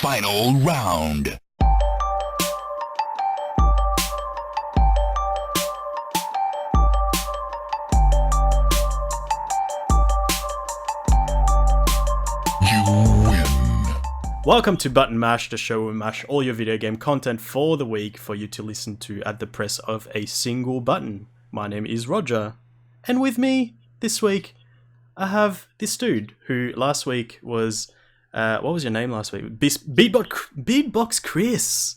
Final round. You win. Welcome to Button Mash, the show where we mash all your video game content for the week for you to listen to at the press of a single button. My name is Roger, and with me this week I have this dude who last week was, what was your name last week? Beatbox Chris.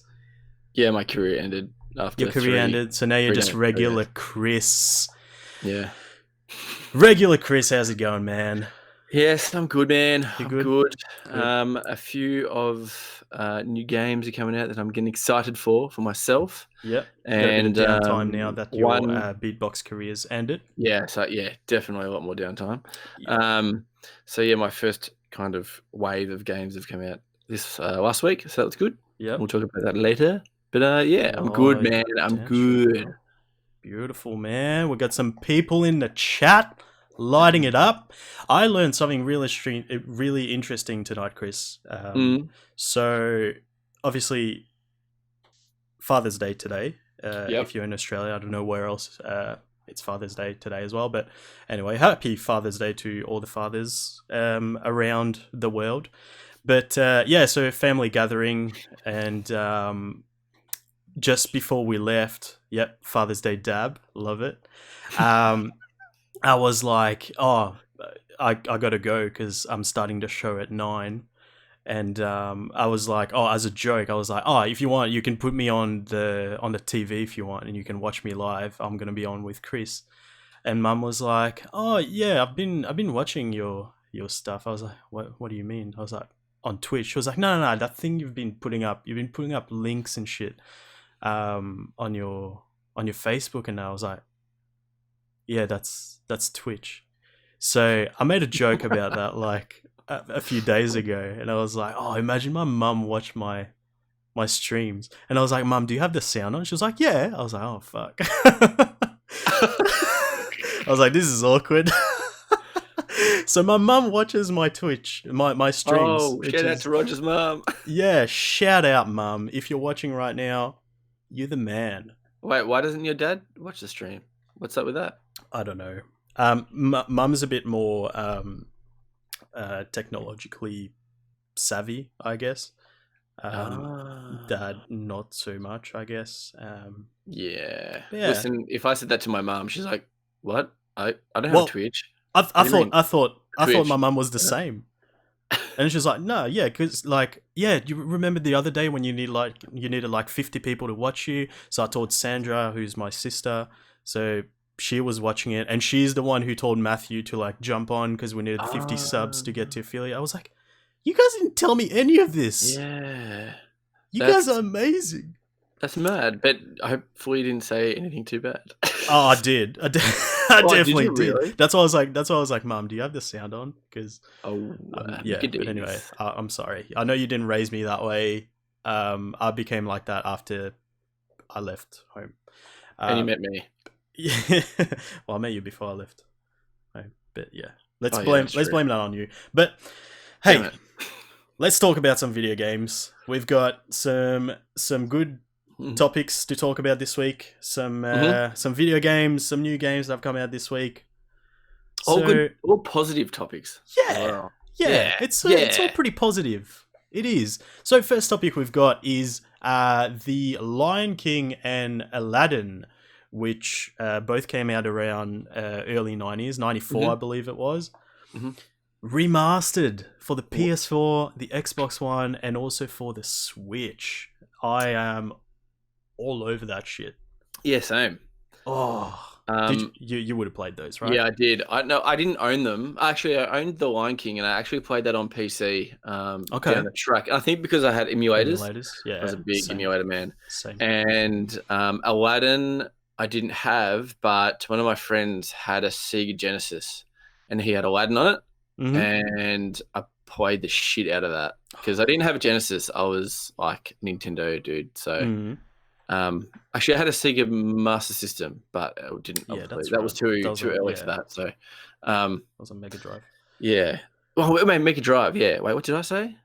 Yeah, my career ended after Your career ended, so now you're just regular Chris. Yeah. Regular Chris, how's it going, man? Yes, I'm good, man. You I'm good? good. Good. A few of new games are coming out that I'm getting excited for myself. Yep. And got a bit of downtime now that your one- beatbox career's ended. Yeah, so yeah, definitely a lot more downtime. Yeah. So yeah, my first kind of wave of games have come out this last week, so that's good. Yep. We'll talk about that later. But yeah, I'm good, man. I'm Damn good. sure. Beautiful, man. We got some people in the chat lighting it up. I learned something really interesting tonight, Chris. So, obviously, Father's Day today. If you're in Australia, I don't know where else it's Father's Day today as well. But anyway, happy Father's Day to all the fathers around the world. But yeah, so family gathering, and just before we left, Father's Day dab, love it. I was like, oh, I gotta go because I'm starting the show at 9. And I was like, oh, as a joke, I was like, oh, if you want, you can put me on the TV if you want, and you can watch me live. I'm gonna be on with Chris. And Mum was like, oh yeah, I've been watching your stuff. I was like, what do you mean? I was like, on Twitch. She was like, no, that thing you've been putting up links and shit on your Facebook. And I was like, yeah, that's Twitch. So I made a joke about that like a few days ago, and I was like, oh, imagine my mum watched my streams. And I was like, Mum, do you have the sound on? She was like, yeah. I was like, oh fuck. I was like, this is awkward. So my mum watches my Twitch, my streams. Oh, shout out to Roger's mum. Yeah, shout out, Mum. If you're watching right now, you're the man. Wait, why doesn't your dad watch the stream? What's up with that? I don't know. Mum's a bit more technologically savvy, I guess. Dad, not so much, I guess. Yeah. Yeah. Listen, if I said that to my mum, she's like, "What? I don't have Twitch." I do you mean? thought Twitch? my mum was the same. And she's like, no, yeah, because like, yeah, you remember the other day when you needed like 50 people to watch you? So I told Sandra, who's my sister, so she was watching it, and she's the one who told Matthew to like jump on because we needed 50 subs to get to affiliate. I was like, you guys didn't tell me any of this. Yeah. You guys are amazing. That's mad, but hopefully you didn't say anything too bad. Oh, I did. I definitely did. You really? That's why I was like, Mum, do you have the sound on? Because you could do but anyway, this. I'm sorry. I know you didn't raise me that way. I became like that after I left home. And you met me. Yeah. Well, I met you before I left home. But yeah, let's Oh, yeah, blame that's true. that on you. But hey, Damn it. let's talk about some video games. We've got some good topics to talk about this week. Some video games, some new games that have come out this week. All good, all positive topics. Yeah. Wow. Yeah, it's all pretty positive. It is. So first topic we've got is the Lion King and Aladdin, which both came out around early 90s, 94 I believe it was. Remastered for the PS4, the Xbox One, and also for the Switch. I am all over that shit. Yeah, same. Oh, you would have played those, right? Yeah, I did. I didn't own them. Actually, I owned the Lion King, and I actually played that on PC. Okay. Down the track. I think because I had emulators. Yeah, I was a big emulator man. Same. And Aladdin, I didn't have, but one of my friends had a Sega Genesis, and he had Aladdin on it, and I played the shit out of that because I didn't have a Genesis. I was like Nintendo dude, so. Actually, I had a Sega Master System, but it didn't. Yeah, that was too early for that. So, that was a Mega Drive. Yeah. Well, I mean, Mega Drive. Yeah. Wait, what did I say?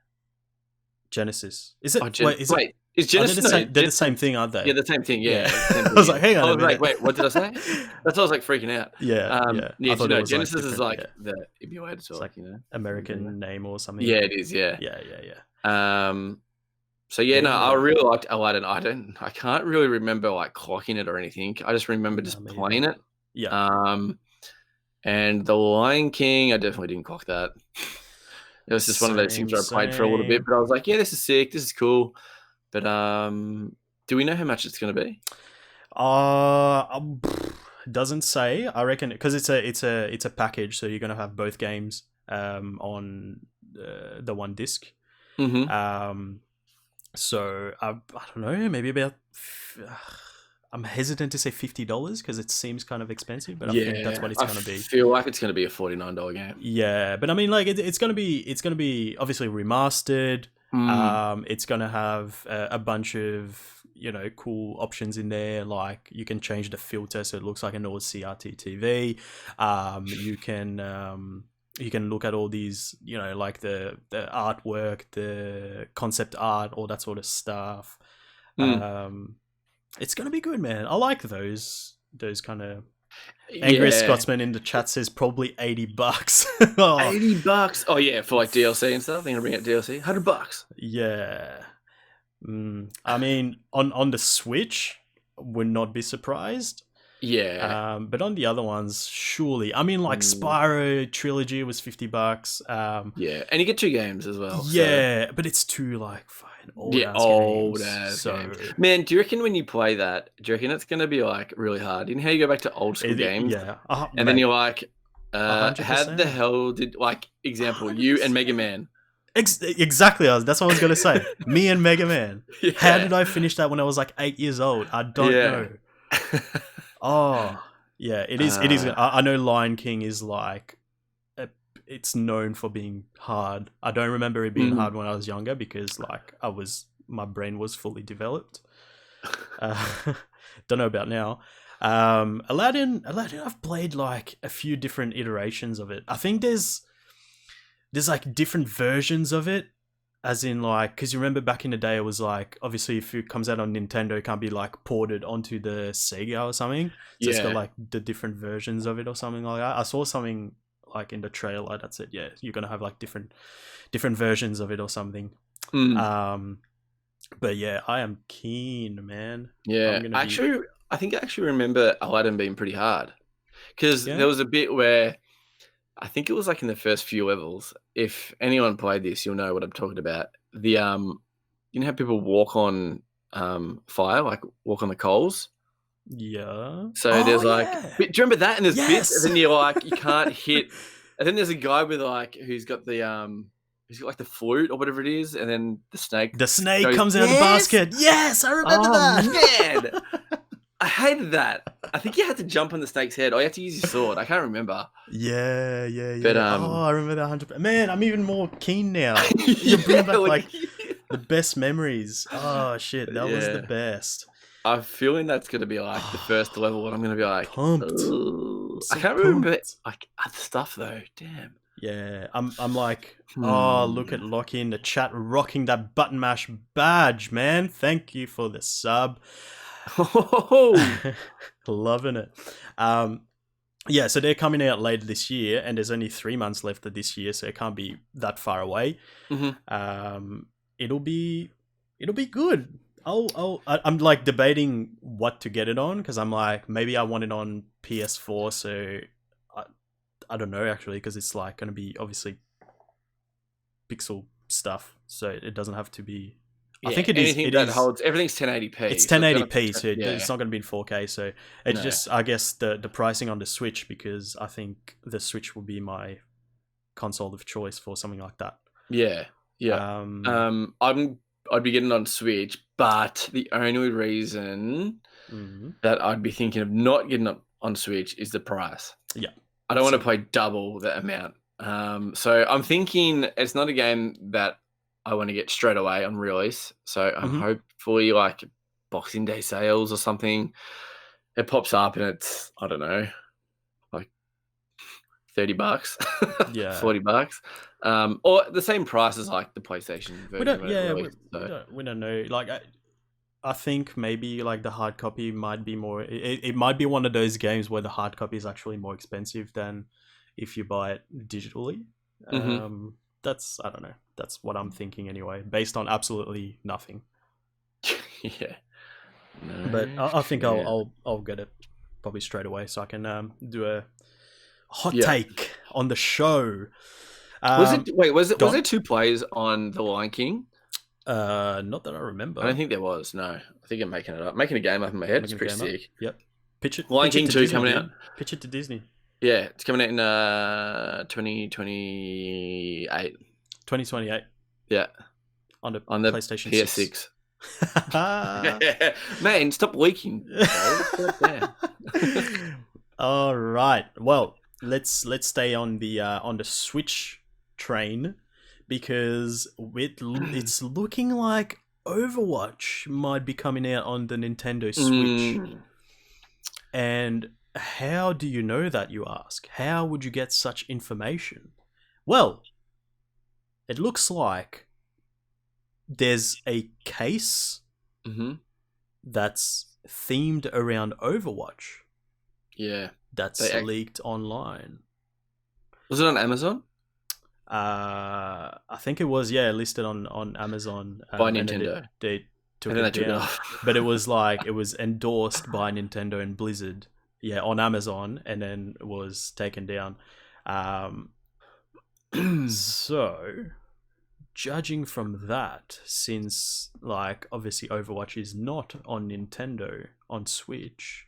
Genesis. Is it? Wait, Is it? is They're Genesis? the same thing, aren't they? Yeah, the same thing. Yeah, Yeah. the same I thing, was yeah. like, hang on I a was like, minute. wait, what did I say? That's why I was like freaking out. Yeah. I thought it was Genesis like is different. like Yeah. it'd be a way to It's talk, like you know. American name or something. Yeah, it is. Yeah. Yeah. So yeah, no, I Yeah. really liked Aladdin. I can't really remember like clocking it or anything. I just remember No, just me playing either. it. Yeah. And the Lion King, I definitely didn't clock that. It was just one of those things where I played for a little bit, but I was like, yeah, this is sick, this is cool. But do we know how much it's going to be? Doesn't say. I reckon because it's a package, so you're gonna have both games on the one disc. Mm-hmm. So I don't know, maybe about. I'm hesitant to say $50 because it seems kind of expensive, but I think that's what it's going to be. I feel like it's going to be a $49 game. Yeah, but I mean, like it's going to be obviously remastered. It's going to have a bunch of cool options in there, like you can change the filter so it looks like an old CRT TV. You can look at all these, like the artwork, the concept art, all that sort of stuff. It's gonna be good, man. I like those kind of. Angry Scotsman in the chat says probably $80. Oh. $80. Oh yeah, for like DLC and stuff. They're gonna bring out DLC. $100. Yeah. I mean, on the Switch, would not be surprised. Yeah. But on the other ones, surely. I mean, like Spyro Trilogy was $50. Yeah, and you get 2 games as well. Yeah, but it's too like fine old ass games. Man, do you reckon when you play that, do you reckon it's gonna be like really hard? You know how you go back to old school games, yeah, and then you're like, how the hell did example 100%. You and Mega Man? Exactly, that's what I was gonna say. Me and Mega Man. Yeah. How did I finish that when I was like 8 years old? I don't know. Oh, yeah, it is. It is. I know Lion King is like, it's known for being hard. I don't remember it being hard when I was younger because like my brain was fully developed. Don't know about now. Aladdin, I've played like a few different iterations of it. I think there's like different versions of it. As in, like, because you remember back in the day, it was like, obviously, if it comes out on Nintendo, it can't be like ported onto the Sega or something. So it's got like the different versions of it or something like that. I saw something like in the trailer that said, yeah, you're gonna have like different versions of it or something. But yeah, I am keen, man. Yeah, I think I actually remember Aladdin being pretty hard because there was a bit where. I think it was like in the first few levels. If anyone played this, you'll know what I'm talking about. The you know how people walk on fire, like walk on the coals? Yeah. So there's like do you remember that? And there's bits, and then you're like you can't hit. And then there's a guy with like who's got the like the flute or whatever it is, and then the snake. The snake comes out of the basket. Yes, I remember that. Man. I hated that. I think you had to jump on the snake's head, or you had to use your sword. I can't remember. Yeah. But, I remember that 100%. Man, I'm even more keen now. You're bringing back like the best memories. Oh shit, that was the best. I'm feeling that's gonna be like the first level, and I'm gonna be like pumped. So I can't remember like other stuff though. Damn. Yeah, I'm like, look at Lockie in the chat rocking that button mash badge, man. Thank you for the sub. Loving it. Yeah, so they're coming out later this year, and there's only 3 months left of this year, so it can't be that far away. It'll be good. I'm like debating what to get it on because I'm like, maybe I want it on PS4, so I don't know actually, because it's like going to be obviously pixel stuff, so it doesn't have to be. I think it is. It holds everything's 1080p. It's 1080p, so it's not going to be in 4K. So it's just, I guess, the pricing on the Switch, because I think the Switch will be my console of choice for something like that. Yeah. I'd be getting on Switch, but the only reason that I'd be thinking of not getting on Switch is the price. Yeah, I don't want to pay double the amount. So I'm thinking it's not a game that I want to get straight away on release. So I'm hopefully like Boxing Day sales or something. It pops up and it's, I don't know, like $30, Yeah. $40, or the same price as like the PlayStation version. We don't. when it Yeah, released, so. we don't know. Like, I think maybe like the hard copy might be more. It might be one of those games where the hard copy is actually more expensive than if you buy it digitally. That's, I don't know. That's what I'm thinking anyway, based on absolutely nothing. Yeah. No, But I think shit. I'll get it probably straight away, so I can do a hot Yeah. take on the show. Was go on. there 2 plays on the Lion King? Not that I remember. I don't think there was. No, I think I'm making it up. Making a game up in my head. It's pretty sick. Yep. Pitch it. Lion pitch it King to 2 Disney, coming dude. out. Pitch it to Disney. Yeah, it's coming out in 2028. 2028 Yeah, on the PlayStation PS6. 6. Man, stop leaking. All right. Well, let's stay on the Switch train, because it's looking like Overwatch might be coming out on the Nintendo Switch. And how do you know that, you ask? How would you get such information? Well, it looks like there's a case that's themed around Overwatch. Yeah. That's leaked online. Was it on Amazon? I think it was, listed on Amazon. By Nintendo. They took it down. But it was like, it was endorsed by Nintendo and Blizzard. Yeah, on Amazon, and then was taken down. So, judging from that, since like obviously Overwatch is not on Nintendo on Switch,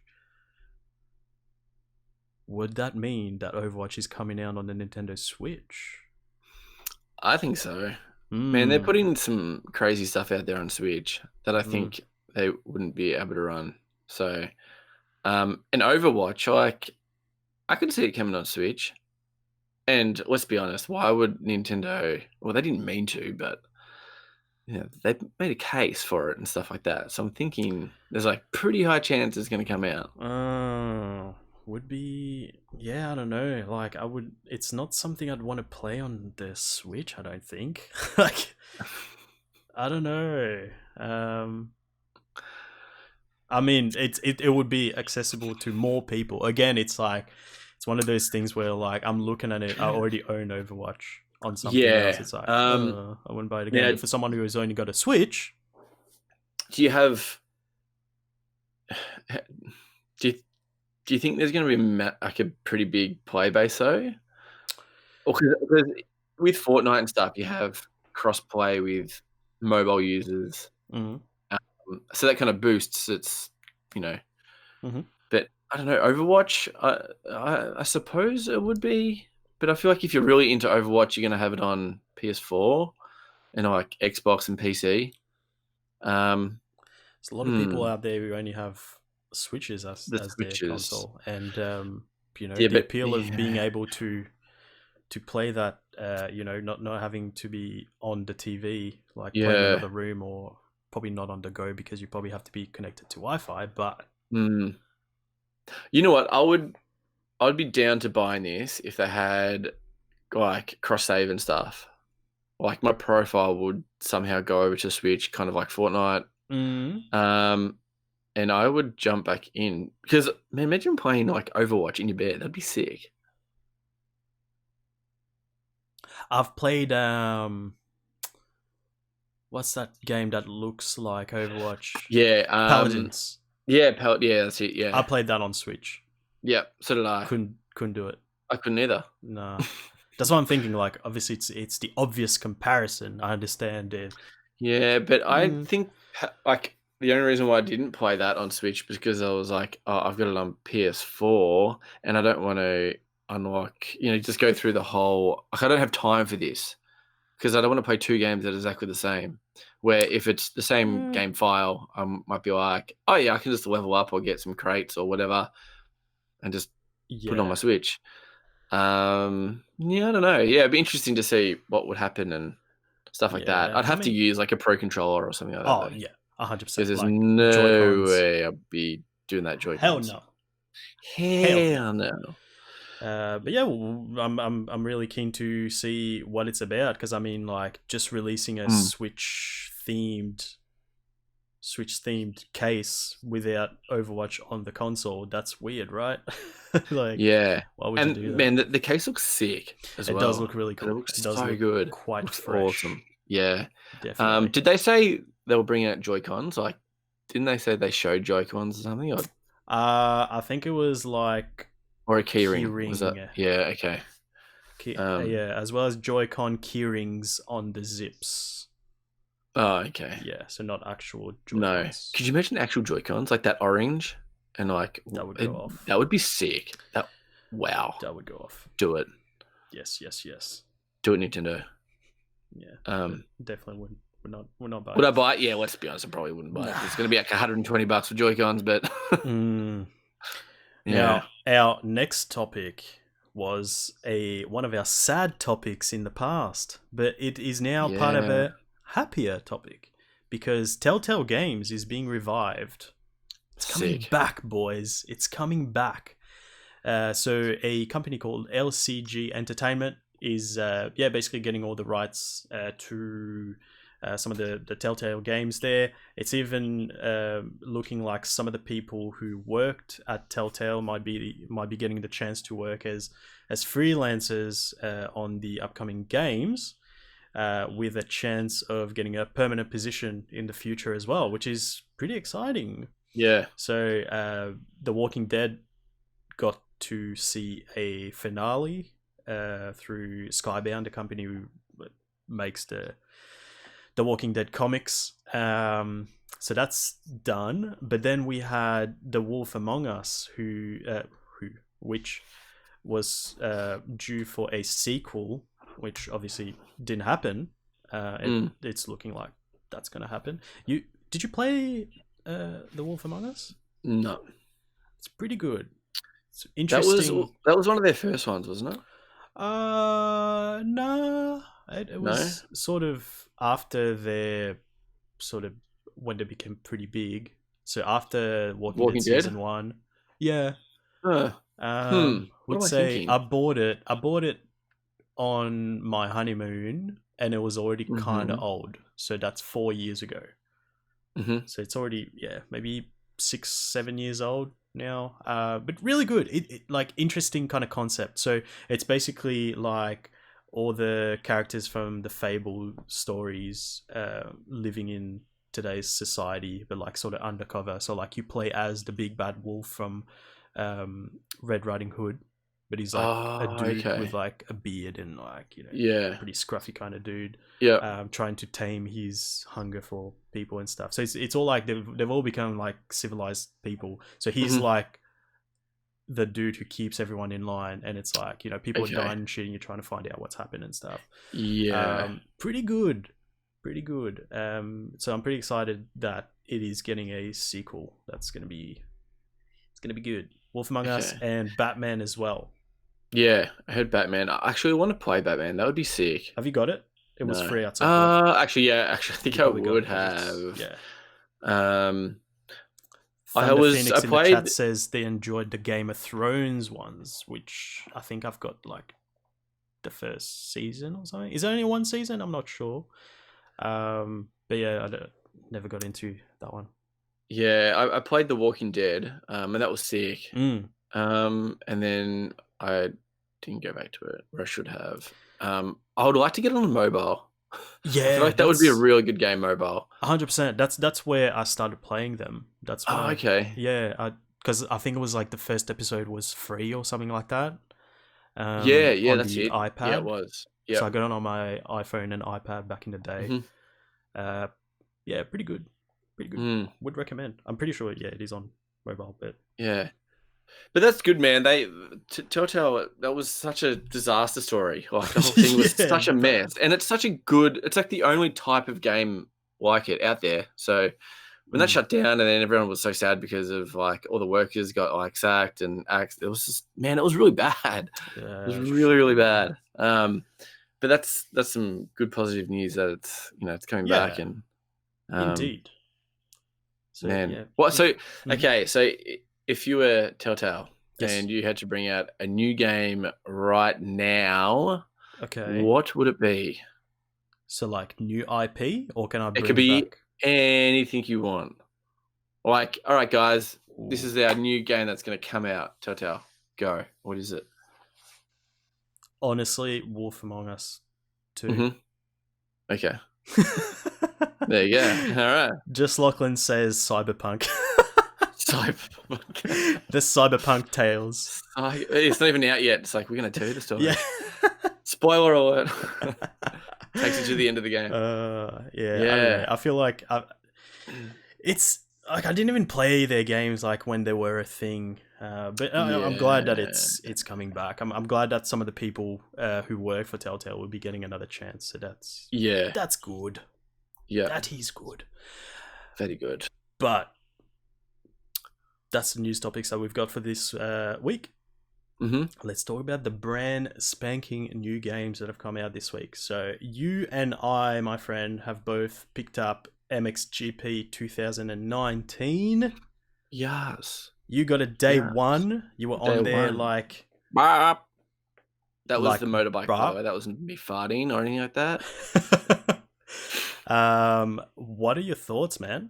would that mean that Overwatch is coming out on the Nintendo Switch? I think so. Man, they're putting some crazy stuff out there on Switch that I think they wouldn't be able to run. So, and Overwatch, like, I could see it coming on Switch. And let's be honest, why would Nintendo? Well, they didn't mean to, but they made a case for it and stuff like that. So I'm thinking there's like pretty high chance it's going to come out. Would be, I don't know. Like, it's not something I'd want to play on the Switch, I don't think. Like, I don't know. I mean, it would be accessible to more people. Again, it's like, it's one of those things where like I'm looking at it, I already own Overwatch on something else. It's like, I wouldn't buy it again. For someone who has only got a Switch, do you have? Do you think there's going to be like a pretty big play base though? Or because with Fortnite and stuff, you have cross play with mobile users, so that kind of boosts its, But I don't know, Overwatch. I suppose it would be, but I feel like if you're really into Overwatch, you're going to have it on PS4 and like Xbox and PC. There's a lot of people out there who only have Switches as their console, and the appeal of being able to play that, not having to be on the TV, like playing in another room, or probably not on the go because you probably have to be connected to Wi-Fi. But you know what, I'd be down to buying this if they had like cross save and stuff. Like my profile would somehow go over to Switch, kind of like Fortnite. And I would jump back in because, man, imagine playing like Overwatch in your bed. That'd be sick. I've played what's that game that looks like Overwatch? Paladins. Yeah, that's it. Yeah, I played that on Switch. Yeah, so did I. Couldn't do it. I couldn't either. No, that's what I'm thinking. Like, obviously, it's the obvious comparison. I understand it. Yeah, but I think like the only reason why I didn't play that on Switch was because I was like, I've got it on PS4, and I don't want to unlock, just go through the whole. Like, I don't have time for this because I don't want to play 2 games that are exactly the same. Where if it's the same game file, I might be like, oh yeah, I can just level up or get some crates or whatever, and just put it on my Switch. I don't know. Yeah, it'd be interesting to see what would happen and stuff like that. I'd have to use like a Pro Controller or something like that. Oh, yeah, 100%. Because there's no Joy-Cons. Way I'd be doing that Joy-Cons. Hell no. Hell no. But yeah, I'm really keen to see what it's about because I mean, like, just releasing a Switch themed case without Overwatch on the console, that's weird, right? Like, Yeah. why would you And do that? man, the case looks sick as It well. does look really And it cool. looks It does so look good. quite Looks fresh. awesome. Yeah. Definitely. Did they say they were bringing out Joy-Cons? Like, didn't they say they showed Joy-Cons or something? I think it was like Or a keyring? Was that? keyring. Yeah. Okay. Yeah, as well as Joy-Con keyrings on the zips. Oh, okay. Yeah, so not actual No. Joy-Cons. Could you imagine actual Joy-Cons like that orange? And like That would go off. That would be sick. Wow. That would go off. Do it. Yes. Do it, Nintendo. Yeah. Definitely wouldn't. We're not buying. Would I buy it? Yeah, let's be honest, I probably wouldn't buy it. It's going to be like $120 for Joy-Cons, but Yeah. Now, our next topic was one of our sad topics in the past, but it is now part of a happier topic because Telltale Games is being revived. It's coming back, boys. It's coming back. So a company called LCG Entertainment is basically getting all the rights to some of the Telltale games there. It's even looking like some of the people who worked at Telltale might be getting the chance to work as freelancers on the upcoming games, with a chance of getting a permanent position in the future as well, which is pretty exciting. Yeah. So The Walking Dead got to see a finale through Skybound, a company who makes the Walking Dead comics. So that's done. But then we had The Wolf Among Us, which was due for a sequel, which obviously didn't happen. It's looking like that's going to happen. Did you play The Wolf Among Us? No. It's pretty good. It's interesting. That was one of their first ones, wasn't it? No. It was sort of after their sort of when they became pretty big. So after Walking Dead season 1, yeah. What would am I say thinking? I bought it on my honeymoon, and it was already kind of old. So that's 4 years ago. So it's already maybe 6-7 years old now. But really good. It like interesting kind of concept. So it's basically like all the characters from the Fable stories living in today's society, but like sort of undercover. So like you play as the big bad wolf from Red Riding Hood, but he's like a dude with like a beard and like, you know, pretty scruffy kind of dude. Trying to tame his hunger for people and stuff. So it's all like they've all become like civilized people. So he's like the dude who keeps everyone in line, and it's like, you know, people are dying and shit, and you're trying to find out what's happened and stuff. Pretty good. So I'm pretty excited that it is getting a sequel. It's gonna be good. Wolf Among Us and Batman as well. Yeah, I heard Batman. I actually want to play Batman. That would be sick. Have you got it? It was free outside. Actually, I think I would have. Yeah. I Phoenix in played. The chat says they enjoyed the Game of Thrones ones, which I think I've got like the first season or something. Is there only one season? I'm not sure. But yeah, never got into that one. Yeah, I played The Walking Dead, and that was sick. And then I didn't go back to it, or I should have. I would like to get on mobile. Yeah, I feel like that would be a really good game mobile. 100%. That's where I started playing them. That's why. Okay. Yeah, because I think it was like the first episode was free or something like that. Yeah, on that's the it. iPad. Yeah, it was. Yeah. So I got it on my iPhone and iPad back in the day. Yeah, pretty good. Would recommend. I'm pretty sure. Yeah, it is on mobile, but yeah. But that's good, man. Telltale, that was such a disaster story. Like the whole thing was such a mess, and it's such a good. It's like the only type of game like it out there. So when that shut down, and then everyone was so sad because of like all the workers got like sacked and axed. It was just, man, it was really bad. It was really, really bad. But that's some good positive news that it's coming back and indeed. So, man, what? So okay, so if you were Telltale Yes. and you had to bring out a new game right now, Okay. what would it be? So like new IP, or can I bring It could be back? anything you want. Like, all right, guys, this is our new game that's going to come out. Telltale, go. What is it? Honestly, Wolf Among Us 2. Mm-hmm. Okay. There you go. All right. Just Lachlan says Cyberpunk. Cyberpunk. The Cyberpunk Tales. It's not even out yet. It's like, we're going to tell you the story. Yeah. Spoiler alert. Takes you to the end of the game. Yeah. I don't know. I feel like it's like I didn't even play their games like when they were a thing. But I'm glad that it's coming back. I'm glad that some of the people who work for Telltale will be getting another chance. So that's good. Yeah, that is good. Very good. But that's the news topics that we've got for this week. Mm-hmm. Let's talk about the brand spanking new games that have come out this week. So you and I, my friend, have both picked up MXGP 2019. Yes. You got a day one. You were on there like... That was like the motorbike, by the way. That wasn't me farting or anything like that. What are your thoughts, man?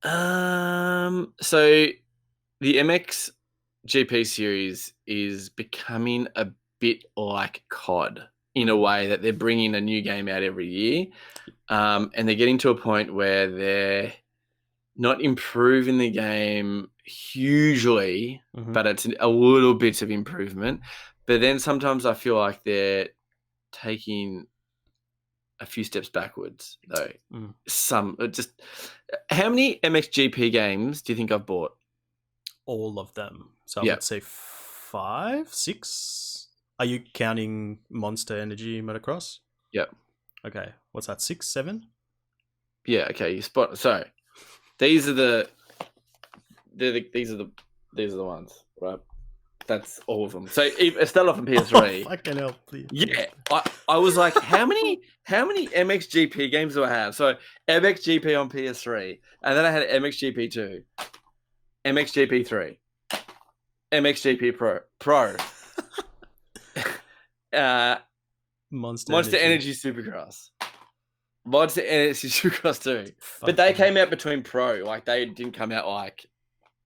So the MXGP series is becoming a bit like COD in a way that they're bringing a new game out every year, and they're getting to a point where they're not improving the game hugely, but it's a little bit of improvement. But then sometimes I feel like they're taking a few steps backwards, though. How many MXGP games do you think I've bought? All of them. So I would say 5, 6. Are you counting Monster Energy Motocross? Yep. Okay. What's that? 6, 7? Yeah. Okay. You spot. So these are the ones, right? That's all of them. So it started off on PS3. Oh, fucking hell, please. Yeah, I was like, how many MXGP games do I have? So MXGP on PS3, and then I had MXGP 2, MXGP 3, MXGP Pro, Monster Energy Supercross, Monster Energy Supercross 2. But they came out between Pro, like they didn't come out like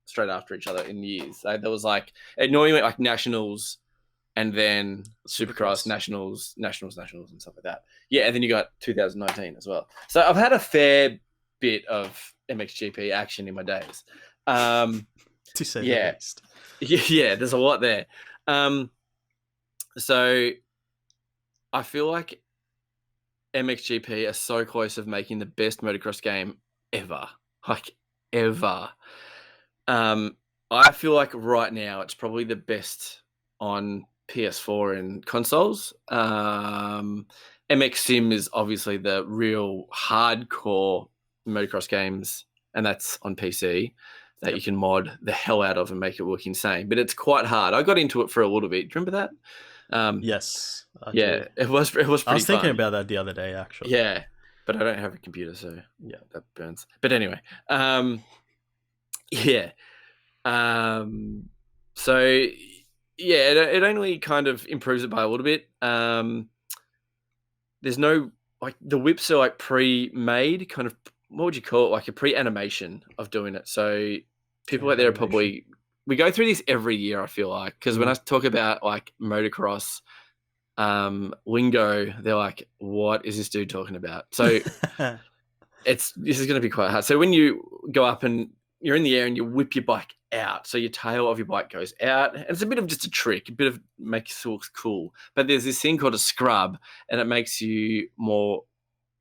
straight after each other in years. There was like it normally went like Nationals and then Supercross, Nationals, and stuff like that. Yeah, and then you got 2019 as well. So I've had a fair bit of MXGP action in my days. To say the least. Yeah, there's a lot there. So I feel like MXGP are so close of making the best motocross game ever. Like, ever. I feel like right now it's probably the best on PS4 and consoles. MX Sim is obviously the real hardcore motocross games, and that's on PC that you can mod the hell out of and make it look insane. But it's quite hard. I got into it for a little bit. Do you remember that? Yes. It was pretty I was thinking fun. about that the other day, actually. Yeah, but I don't have a computer, so yeah, that burns. But anyway, yeah. So yeah, it only kind of improves it by a little bit. There's no like the whips are like pre-made, kind of. What would you call it? Like a pre-animation of doing it. So people out there are probably we go through this every year. I feel like because when I talk about like motocross lingo, they're like, "What is this dude talking about?" So this is going to be quite hard. So when you go up and you're in the air and you whip your bike out, so your tail of your bike goes out, and it's a bit of just a trick, a bit of makes it look cool. But there's this thing called a scrub, and it makes you more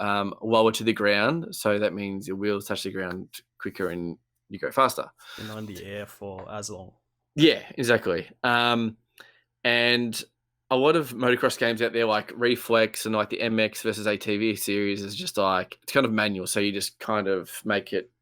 lower to the ground, so that means your wheels touch the ground quicker and you go faster. And on the air for as long. Yeah, exactly. And a lot of motocross games out there, like Reflex and like the MX versus ATV series, is just like it's kind of manual, so you just kind of make it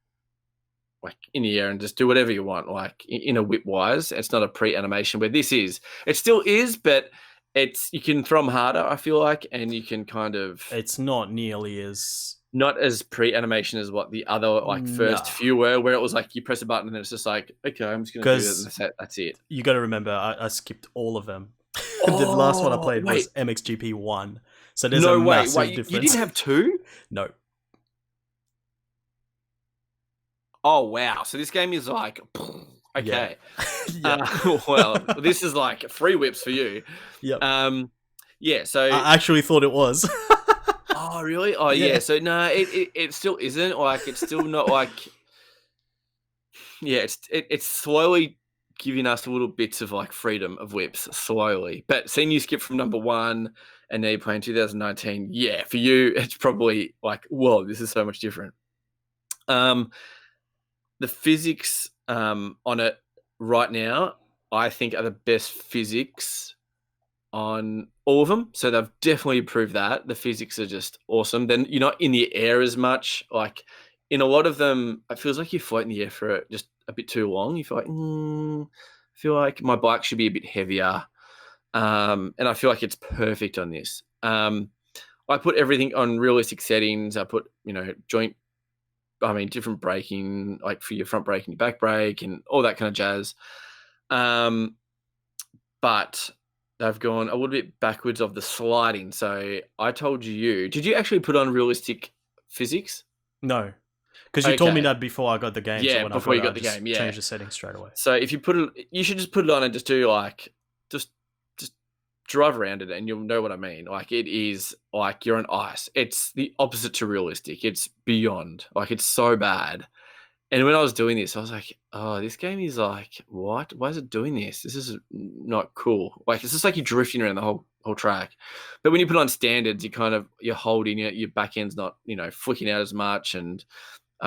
like in the air and just do whatever you want, like in a whip wise. It's not a pre-animation where this is. It still is, but you can throw them harder, I feel like, and you can kind of. It's not nearly as not as pre-animation as what the other like first Nah. few were, where it was like you press a button and it's just like, okay, I'm just gonna do it, and that's it. You got to remember, I skipped all of them. The last one I Oh played wait, was MXGP 1. So there's a no way, massive wait, you difference. didn't have two? No. Oh wow, so this game is like, okay, Yeah. well, this is like free whips for you. Yep. Yeah, so I actually thought it was. oh really? Oh yeah, so no, it still isn't like it's still not like yeah, it's slowly giving us little bits of like freedom of whips slowly. But seeing you skip from number one and now you're playing 2019, yeah, for you it's probably like, whoa, this is so much different. The physics on it right now, I think, are the best physics on all of them. So they've definitely improved that. The physics are just awesome. Then you're not in the air as much. Like in a lot of them, it feels like you float in the air for just a bit too long. You feel like, I feel like my bike should be a bit heavier. And I feel like it's perfect on this. I put everything on realistic settings. I put, different braking, like for your front brake and your back brake and all that kind of jazz. But they've gone a little bit backwards of the sliding. So I told you, did you actually put on realistic physics? No. Because you told me that before I got the game. Yeah, so when before I you got I the just game, yeah. Change the settings straight away. So if you you should just put it on and just do like, just drive around it and you'll know what I mean. Like it is like you're on ice. It's the opposite to realistic. It's beyond. Like it's so bad. And when I was doing this, I was like, oh, this game is like, what? Why is it doing this? This is not cool. Like it's just like you're drifting around the whole track. But when you put on standards, you're holding it, your back end's not, flicking out as much, and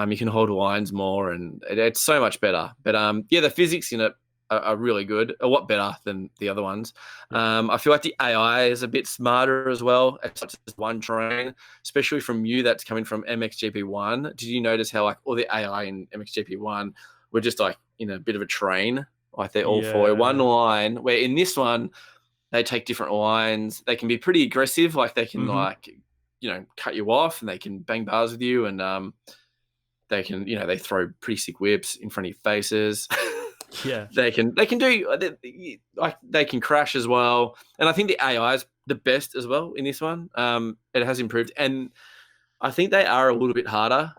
you can hold lines more, and it's so much better. But yeah, the physics in it are really good, a lot better than the other ones. I feel like the AI is a bit smarter as well. It's not just one train, especially from you that's coming from MXGP 1. Did you notice how like all the AI in MXGP 1 were just like in a bit of a train? Like they all follow one line, where in this one, they take different lines. They can be pretty aggressive. Like they can cut you off and they can bang bars with you, and they can, they throw pretty sick whips in front of your faces. Yeah, they can do like they can crash as well, and I think the AI is the best as well in this one. It has improved, and I think they are a little bit harder.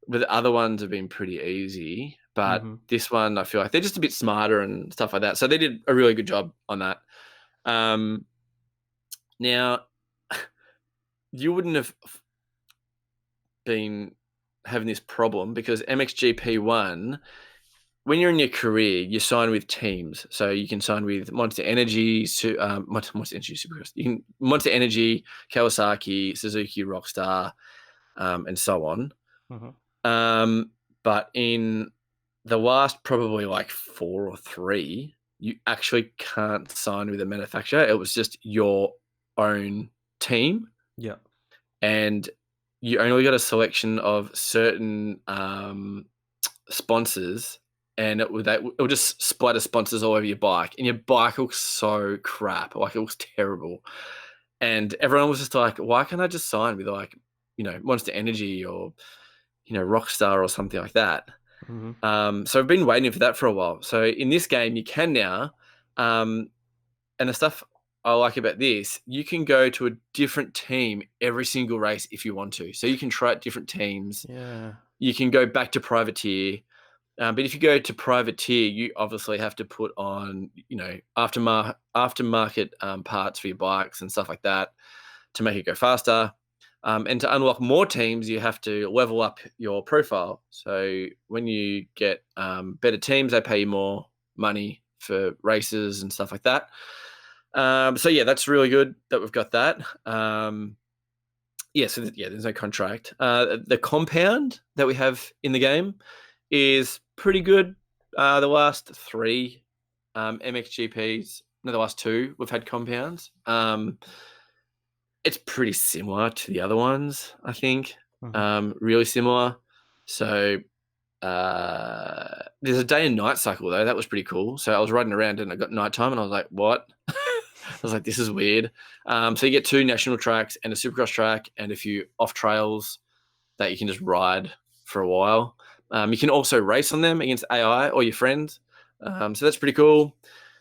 But the other ones have been pretty easy, but this one I feel like they're just a bit smarter and stuff like that. So they did a really good job on that. Now you wouldn't have been having this problem because MXGP 1, when you're in your career, you sign with teams. So you can sign with Monster Energy, Monster Energy Supercross. You can Monster Energy, Kawasaki, Suzuki, Rockstar, and so on. But in the last probably like 4 or 3, you actually can't sign with a manufacturer. It was just your own team. Yeah. And you only got a selection of certain sponsors, and it will just splatter sponsors all over your bike, and your bike looks so crap. Like it looks terrible. And everyone was just like, why can't I just sign with like, Monster Energy or, Rockstar or something like that? So I've been waiting for that for a while. So in this game, you can now, and the stuff I like about this, you can go to a different team every single race if you want to. So you can try out different teams. Yeah. You can go back to privateer. But if you go to privateer, you obviously have to put on, aftermarket parts for your bikes and stuff like that to make it go faster. And to unlock more teams, you have to level up your profile. So when you get better teams, they pay you more money for races and stuff like that. So yeah, that's really good that we've got that. There's no contract. The compound that we have in the game is pretty good. The last 3 MXGPs, no, the last 2, we've had compounds. It's pretty similar to the other ones, I think. Really similar. So there's a day and night cycle though. That was pretty cool. So I was riding around and I got nighttime and I was like, what? was like, this is weird. So you get 2 national tracks and a supercross track and a few off trails that you can just ride for a while. You can also race on them against AI or your friends. So that's pretty cool.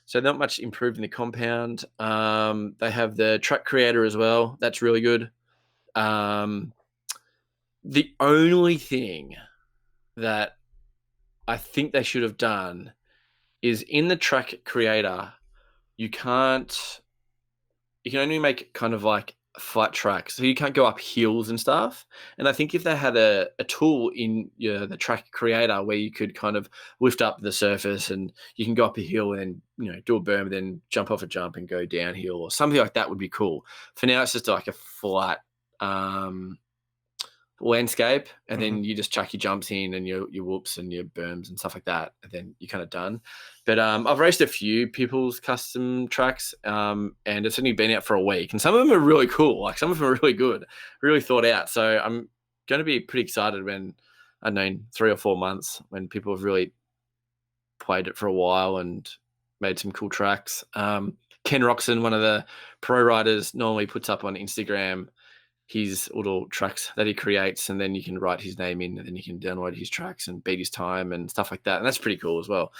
So not much improved in the compound. They have the track creator as well. That's really good. The only thing that I think they should have done is in the track creator, you can only make kind of like flat tracks. So you can't go up hills and stuff. And I think if they had a tool in the track creator where you could kind of lift up the surface and you can go up a hill and, do a berm, then jump off a jump and go downhill or something like that would be cool. For now, it's just like a flat landscape, and then you just chuck your jumps in and your whoops and your berms and stuff like that, and then you're kind of done. But I've raced a few people's custom tracks, and it's only been out for a week, and some of them are really cool. Like some of them are really good, really thought out. So I'm going to be pretty excited when, I don't know, 3 or 4 months, when people have really played it for a while and made some cool tracks. Ken Roxon, one of the pro riders, normally puts up on Instagram his little tracks that he creates, and then you can write his name in, and then you can download his tracks and beat his time and stuff like that. And that's pretty cool as well.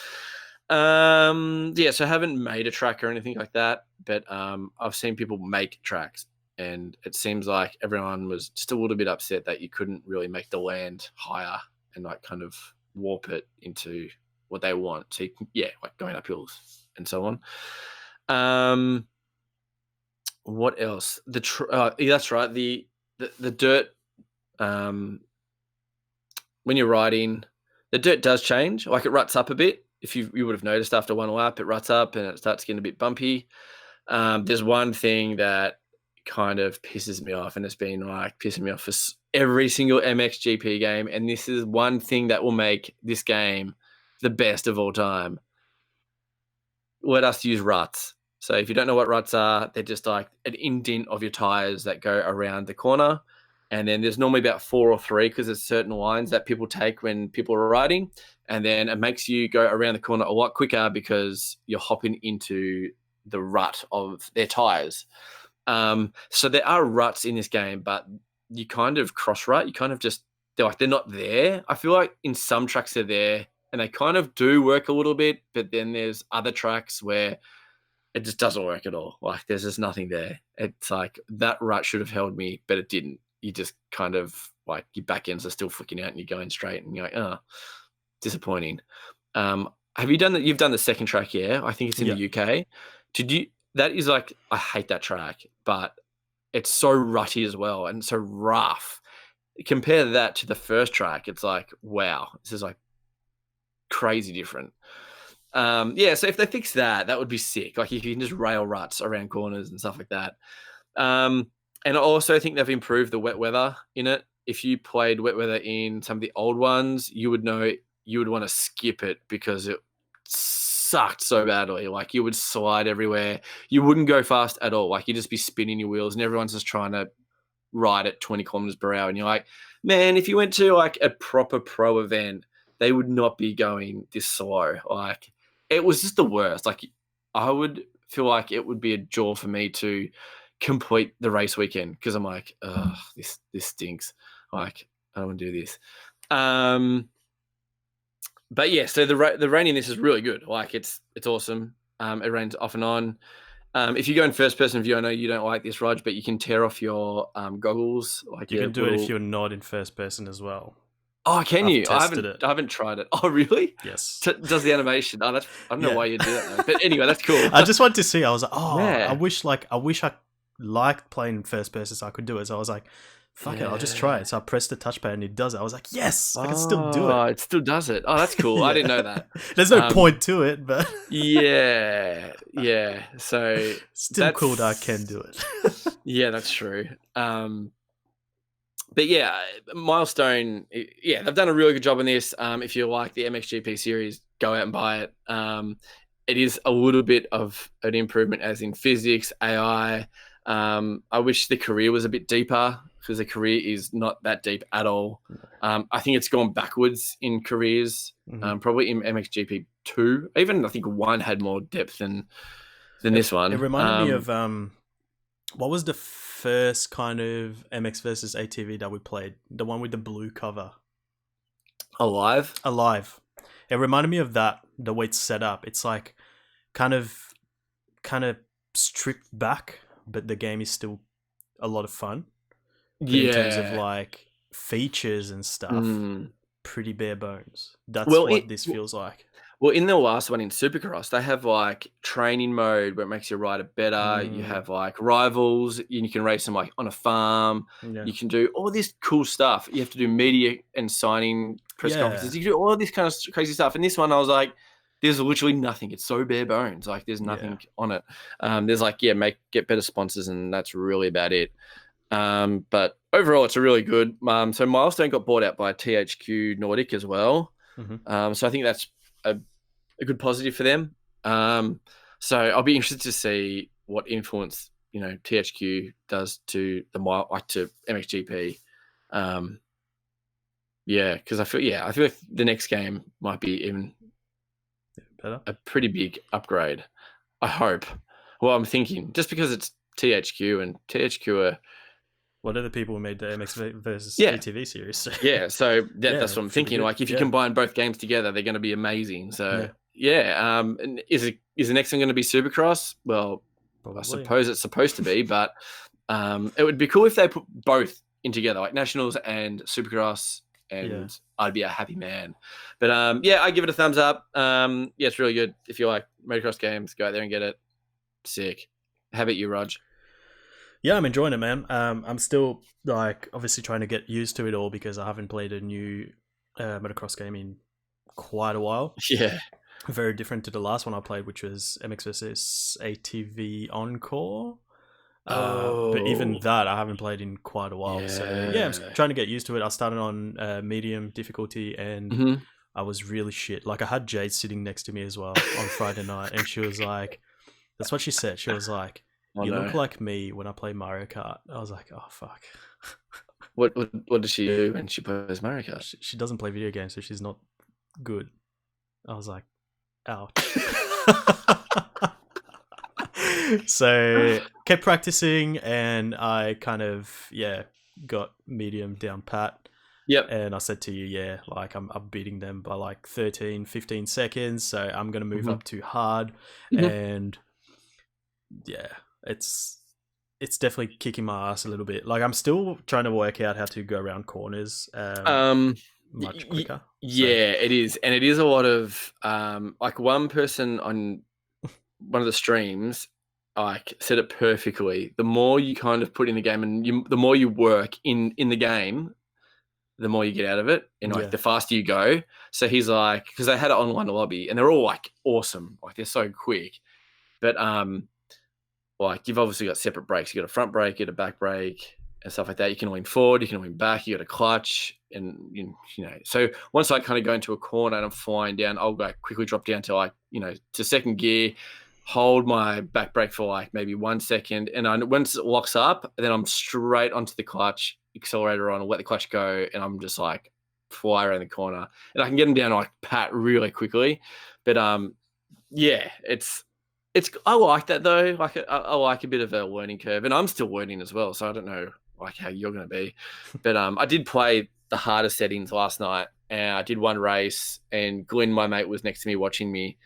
So I haven't made a track or anything like that, but I've seen people make tracks, and it seems like everyone was just a little bit upset that you couldn't really make the land higher and like kind of warp it into what they want. So you can, like going up hills and so on. What else? That's right. The dirt. When you're riding, the dirt does change. Like it ruts up a bit. If you would have noticed after one lap, it ruts up and it starts getting a bit bumpy. There's one thing that kind of pisses me off, and it's been like pissing me off for every single MXGP game. And this is one thing that will make this game the best of all time. Let us use ruts. So if you don't know what ruts are, they're just like an indent of your tires that go around the corner. And then there's normally about 4 or 3 because there's certain lines that people take when people are riding. And then it makes you go around the corner a lot quicker because you're hopping into the rut of their tires. So there are ruts in this game, but you kind of cross rut. You kind of just, they're not there. I feel like in some tracks they're there and they kind of do work a little bit, but then there's other tracks where it just doesn't work at all. Like there's just nothing there. It's like that rut should have held me, but it didn't. You just kind of like your back ends are still flicking out and you're going straight and you're like, oh, disappointing. Have you done that? You've done the second track, yeah? I think it's in the UK. That is like, I hate that track, but it's so rutty as well and so rough. Compare that to the first track. It's like, wow, this is like crazy different. So if they fix that, that would be sick. Like if you can just rail ruts around corners and stuff like that. And I also think they've improved the wet weather in it. If you played wet weather in some of the old ones, you would know you would want to skip it because it sucked so badly. Like you would slide everywhere. You wouldn't go fast at all. Like you'd just be spinning your wheels and everyone's just trying to ride at 20 kilometers per hour. And you're like, man, if you went to like a proper pro event, they would not be going this slow. Like it was just the worst. Like I would feel like it would be a jaw for me to complete the race weekend because I'm like, oh, this stinks. Like I don't want to do this. But yeah, so the rain in this is really good. Like it's awesome. It rains off and on. If you go in first person view, I know you don't like this, Raj, but you can tear off your goggles. Like you can do it if you're not in first person as well. Oh, can you? I tested it. haven't tried it. Oh, really? Yes. Does the animation? Oh, I don't know why you do that, though. But anyway, that's cool. I just wanted to see. I was like, oh, Yeah. I wish I liked playing first person so I could do it. So I was like, fuck it, I'll just try it. So I pressed the touchpad and it does it. I was like, yes, I can still do it. It still does it. Oh, that's cool. I didn't know that. There's no point to it, but yeah. So still cool that I can do it. Yeah, that's true. But yeah, Milestone, they've done a really good job on this. If you like the MXGP series, go out and buy it. It is a little bit of an improvement as in physics, AI. I wish the career was a bit deeper because the career is not that deep at all. I think it's gone backwards in careers, probably in MXGP 2. Even I think 1 had more depth than than this one. It reminded me of what was the first kind of MX versus ATV that we played? The one with the blue cover. Alive. It reminded me of that. The way it's set up, it's like kind of stripped back, but the game is still a lot of fun. But in terms of like features and stuff, pretty bare bones. That's what this feels like. Well, in the last one in Supercross, they have like training mode where it makes your rider better. You have like rivals, and you can race them like on a farm. Yeah. You can do all this cool stuff. You have to do media and signing press conferences. You can do all this kind of crazy stuff. And this one, I was like, there's literally nothing. It's so bare bones. Like there's nothing on it. There's like, get better sponsors, and that's really about it. But overall, it's a really good. So Milestone got bought out by THQ Nordic as well. So I think that's a good positive for them. So I'll be interested to see what influence THQ does to to MXGP. Because I feel like the next game might be even better, a pretty big upgrade. I hope. Well, I'm thinking just because it's THQ and THQ are. What are the people who made the MX versus ATV series? So. So that's what I'm thinking. Like, if you combine both games together, they're going to be amazing. So, and is the next one going to be Supercross? Well, probably. I suppose it's supposed to be, but it would be cool if they put both in together, like Nationals and Supercross, and I'd be a happy man. But, I give it a thumbs up. It's really good. If you like motocross games, go out there and get it. Sick. How about you, Rog? Yeah, I'm enjoying it, man. I'm still like obviously trying to get used to it all because I haven't played a new motocross game in quite a while. Yeah, very different to the last one I played, which was MX vs ATV Encore. But even that I haven't played in quite a while. So I'm trying to get used to it. I started on medium difficulty and I was really shit. Like I had Jade sitting next to me as well on Friday night, and she was like, "That's what she said." She was like. You look like me when I play Mario Kart. I was like, oh, fuck. What does she do when she plays Mario Kart? She doesn't play video games, so she's not good. I was like, ouch. So, kept practicing, and I kind of, got medium down pat. Yep. And I said to you, like I'm beating them by like 13, 15 seconds, so I'm going to move up to hard. And, it's definitely kicking my ass a little bit. Like I'm still trying to work out how to go around corners much quicker. It is, and it is a lot of like one person on one of the streams like said it perfectly. The more you kind of put in the game, and the more you work in the game, the more you get out of it, and like the faster you go. So he's like, because they had an online lobby, and they're all like awesome, like they're so quick, but like you've obviously got separate brakes. You got a front brake, you got a back brake, and stuff like that. You can lean forward, you can lean back. You got a clutch, and So once I kind of go into a corner and I'm flying down, I'll like quickly drop down to like to second gear, hold my back brake for like maybe 1 second, and once it locks up, then I'm straight onto the clutch, accelerator on, let the clutch go, and I'm just like fly around the corner, and I can get them down like pat really quickly. But It's I like that though. Like I like a bit of a learning curve, and I'm still learning as well. So I don't know like how you're going to be, but I did play the hardest settings last night, and I did one race, and Glenn, my mate, was next to me watching me,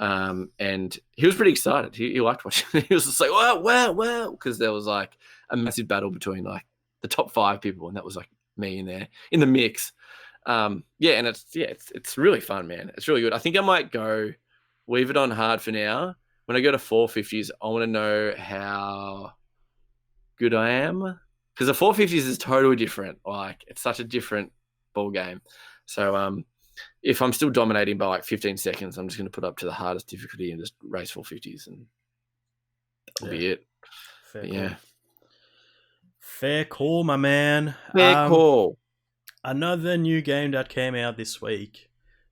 and he was pretty excited. He liked watching. He was just like, wow, because there was like a massive battle between like the top 5 people, and that was like me in there in the mix. And it's really fun, man. It's really good. I think I might leave it on hard for now. When I go to 450s, I want to know how good I am, because the 450s is totally different. Like it's such a different ball game. So if I'm still dominating by like 15 seconds, I'm just going to put up to the hardest difficulty and just race 450s, and that'll be it. Fair call, my man. Fair call. Another new game that came out this week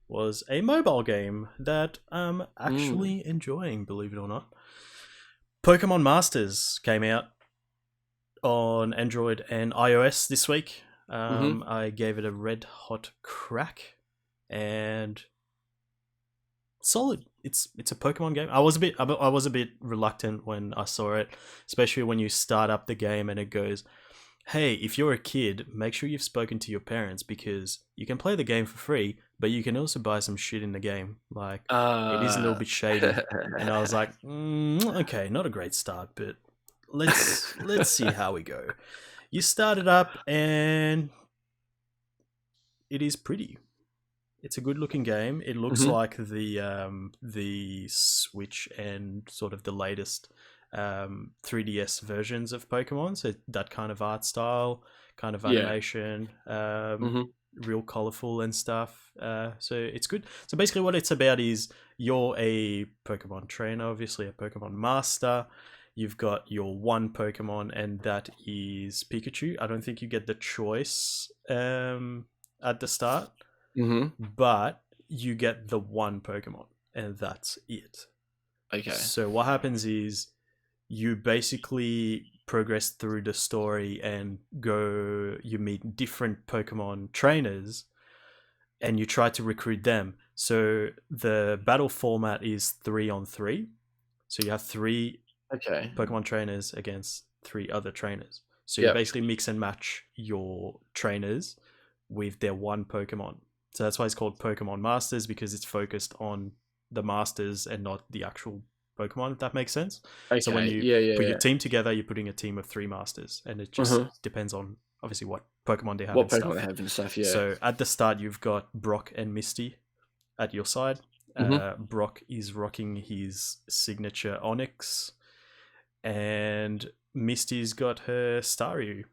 was a mobile game that I'm actually enjoying, believe it or not. Pokemon Masters came out on Android and iOS this week. I gave it a red hot crack, and solid. it's a Pokemon game. I was a bit reluctant when I saw it, especially when you start up the game and it goes, "Hey, if you're a kid, make sure you've spoken to your parents because you can play the game for free, but you can also buy some shit in the game. Like it is a little bit shady." And I was like, "Okay, not a great start, but let's see how we go." You start it up and it is pretty. It's a good looking game. It looks like the Switch and sort of the latest 3DS versions of Pokemon. So that kind of art style, kind of animation, real colorful and stuff. So it's good. So basically, what it's about is you're a Pokemon trainer, obviously a Pokemon master. You've got your one Pokemon, and that is Pikachu. I don't think you get the choice at the start, but you get the one Pokemon, and that's it. Okay. So what happens is you basically progress through the story and you meet different Pokemon trainers, and you try to recruit them. So the battle format is 3-on-3. So you have 3 Pokemon trainers against 3 other trainers. So you basically mix and match your trainers with their one Pokemon. So that's why it's called Pokemon Masters, because it's focused on the Masters and not the actual Pokemon, if that makes sense. Okay. So when you put your team together, you're putting a team of 3 Masters, and it just depends on obviously what Pokemon they have and stuff. Yeah. So at the start, you've got Brock and Misty at your side. Brock is rocking his signature Onyx, and Misty's got her Staryu.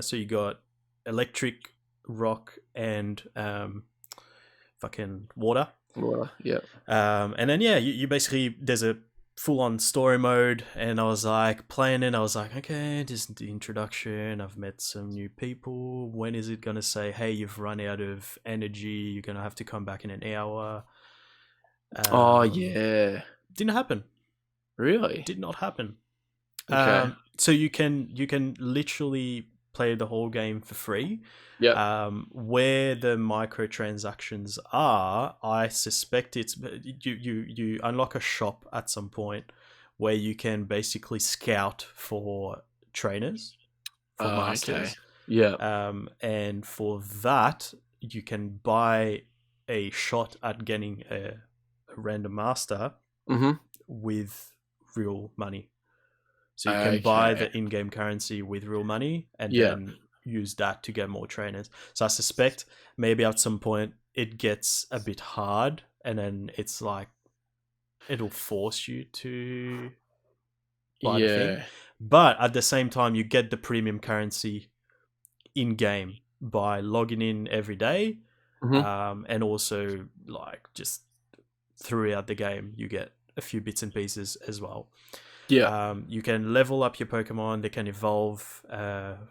So you got Electric, Rock, and fucking Water. And then you basically, there's a full-on story mode, and I was like playing it. I was like, okay, just the introduction. I've met some new people. When is it gonna say, hey, you've run out of energy? You're gonna have to come back in an hour. Didn't happen. Really? Did not happen. Okay. So you can literally play the whole game for free. Where the microtransactions are, I suspect it's you unlock a shop at some point where you can basically scout for trainers, for masters. Okay. And for that you can buy a shot at getting a random master with real money. So you can buy the in-game currency with real money and then use that to get more trainers. So I suspect maybe at some point it gets a bit hard, and then it's like it'll force you to buy the thing. But at the same time, you get the premium currency in-game by logging in every day, and also like just throughout the game you get a few bits and pieces as well. You can level up your Pokemon. They can evolve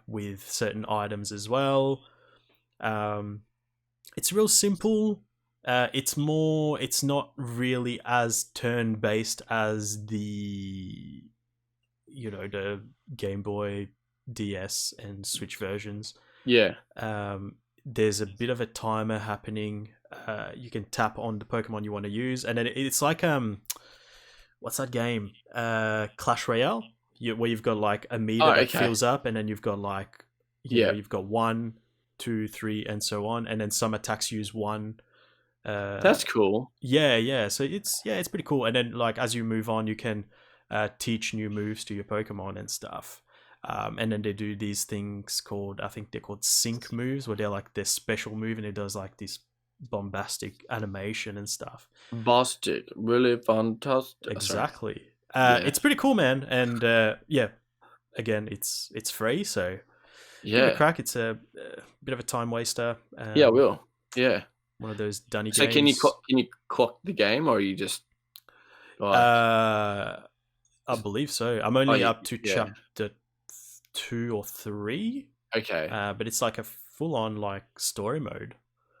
with certain items as well. It's real simple. It's not really as turn-based as the Game Boy, DS, and Switch versions. There's a bit of a timer happening. You can tap on the Pokemon you want to use, and then it's like what's that game? Clash Royale, where you've got like a meter that fills up, and then you've got like you've got 1, 2, 3, and so on, and then some attacks use 1. That's cool. So it's pretty cool. And then like as you move on, you can teach new moves to your Pokemon and stuff. And then they do these things called, I think they're called sync moves, where they're like their special move, and it does like this bombastic animation and stuff. Bombastic, really fantastic. Exactly. It's pretty cool, man. And again, it's free, so give it a crack. It's a bit of a time waster. I will. One of those dunny so games. So can you clock the game, or are you just like... I believe so. I'm only up to chapter 2 or 3. Okay. But it's like a full-on like story mode.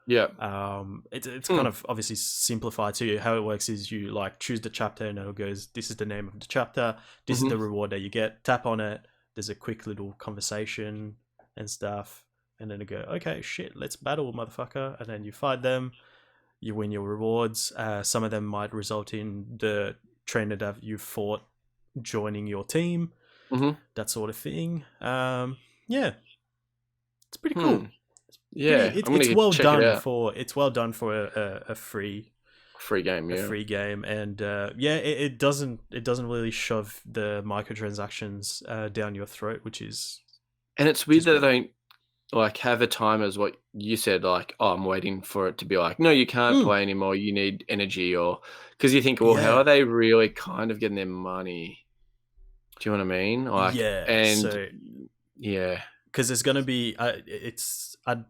It's kind of obviously simplified. So how it works is you like choose the chapter, and it goes, this is the name of the chapter, this is the reward that you get, tap on it, there's a quick little conversation and stuff, and then it go, okay, shit, let's battle, motherfucker, and then you fight them, you win your rewards. Some of them might result in the trainer that you fought joining your team, that sort of thing. Yeah, it's pretty cool. Yeah, It's well check done it out. it's well done for a free game. Yeah, free game, and it doesn't really shove the microtransactions down your throat, which is. And it's weird that they don't like have a time as what you said, like, oh, I'm waiting for it to be like, no, you can't play anymore. You need energy, or because you think, well, how are they really kind of getting their money? Do you know what I mean? Like, because there's gonna be I